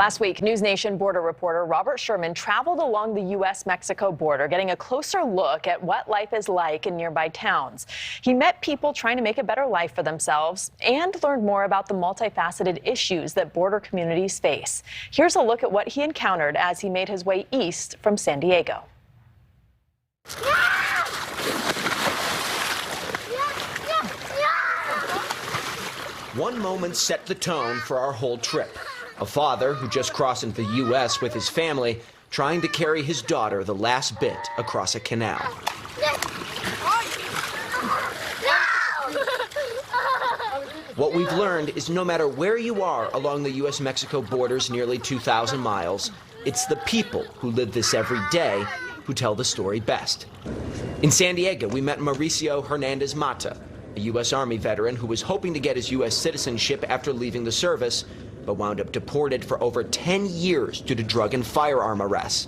Last week, NewsNation border reporter Robert Sherman traveled along the U.S.-Mexico border, getting a closer look at what life is like in nearby towns. He met people trying to make a better life for themselves and learned more about the multifaceted issues that border communities face. Here's a look at what he encountered as he made his way east from San Diego. One moment set the tone for our whole trip. A father who just crossed into the U.S. with his family, trying to carry his daughter the last bit across a canal. What we've learned is no matter where you are along the U.S.-Mexico border's nearly 2,000 miles, it's the people who live this every day who tell the story best. In San Diego, we met Mauricio Hernandez Mata, a U.S. Army veteran who was hoping to get his U.S. citizenship after leaving the service, but wound up deported for over 10 years due to drug and firearm arrests.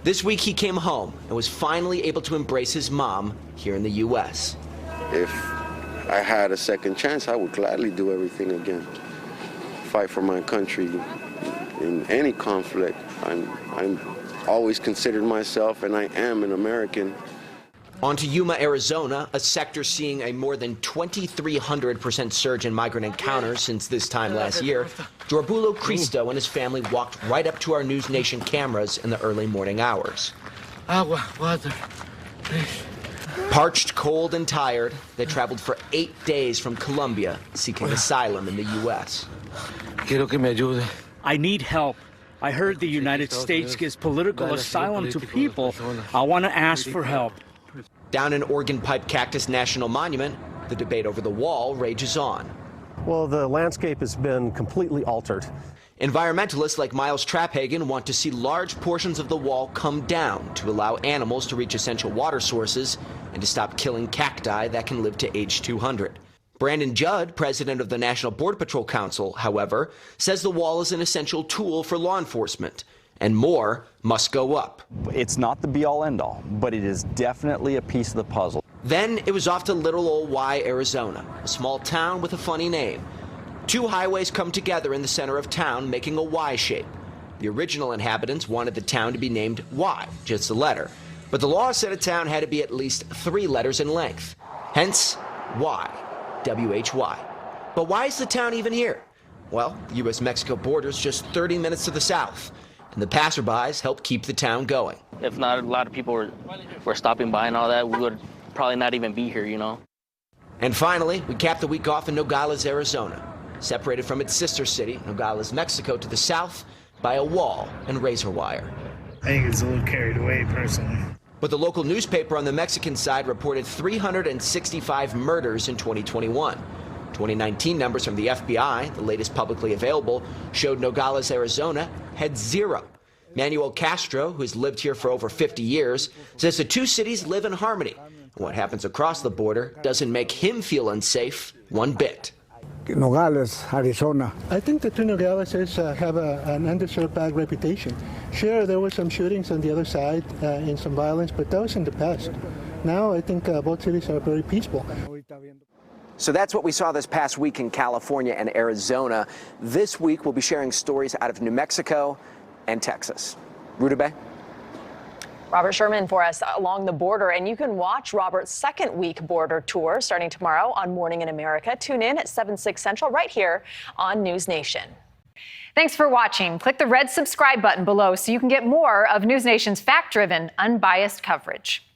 This week he came home and was finally able to embrace his mom here in the U.S. If I had a second chance, I would gladly do everything again. Fight for my country in any conflict. I'm always considered myself, and I am an American. On to Yuma, Arizona, a sector seeing a more than 2,300% surge in migrant encounters since this time last year. Jorbulo Cristo and his family walked right up to our NewsNation cameras in the early morning hours. Water, please. Parched, cold, and tired, they traveled for 8 days from Colombia, seeking asylum in the U.S. Quiero que me ayude. I need help. I heard the United States gives political asylum to people. I want to ask for help. Down in Oregon Pipe Cactus National Monument, the debate over the wall rages on. Well, the landscape has been completely altered. Environmentalists like Miles Traphagen want to see large portions of the wall come down to allow animals to reach essential water sources and to stop killing cacti that can live to age 200. Brandon Judd, president of the National Border Patrol Council, however, says the wall is an essential tool for law enforcement, and more must go up. It's not the be-all, end-all, but it is definitely a piece of the puzzle. Then it was off to little old Y, Arizona, a small town with a funny name. Two highways come together in the center of town, making a Y shape. The original inhabitants wanted the town to be named Y, just a letter. But the law said a town had to be at least 3 letters in length. Hence, Y, W-H-Y. But why is the town even here? Well, the U.S.-Mexico border is just 30 minutes to the south, and the passerbys help keep the town going. If not, a lot of people were stopping by and all that, we would probably not even be here, you know. And finally, we capped the week off in Nogales, Arizona, separated from its sister city, Nogales, Mexico, to the south by a wall and razor wire. I think it's a little carried away, personally. But the local newspaper on the Mexican side reported 365 murders in 2021. 2019 numbers from the FBI, the latest publicly available, showed Nogales, Arizona had 0. Manuel Castro, who has lived here for over 50 years, says the two cities live in harmony. And what happens across the border doesn't make him feel unsafe one bit. Nogales, Arizona. I think the two Nogaleses have an undeserved bad reputation. Sure, there were some shootings on the other side and some violence, but that was in the past. Now I think both cities are very peaceful. So that's what we saw this past week in California and Arizona. This week we'll be sharing stories out of New Mexico and Texas. Rutabe? Robert Sherman for us along the border, and you can watch Robert's second week border tour starting tomorrow on Morning in America. Tune in at 7/6 Central right here on News Nation. Thanks for watching. Click the red subscribe button below so you can get more of News Nation's fact-driven, unbiased coverage.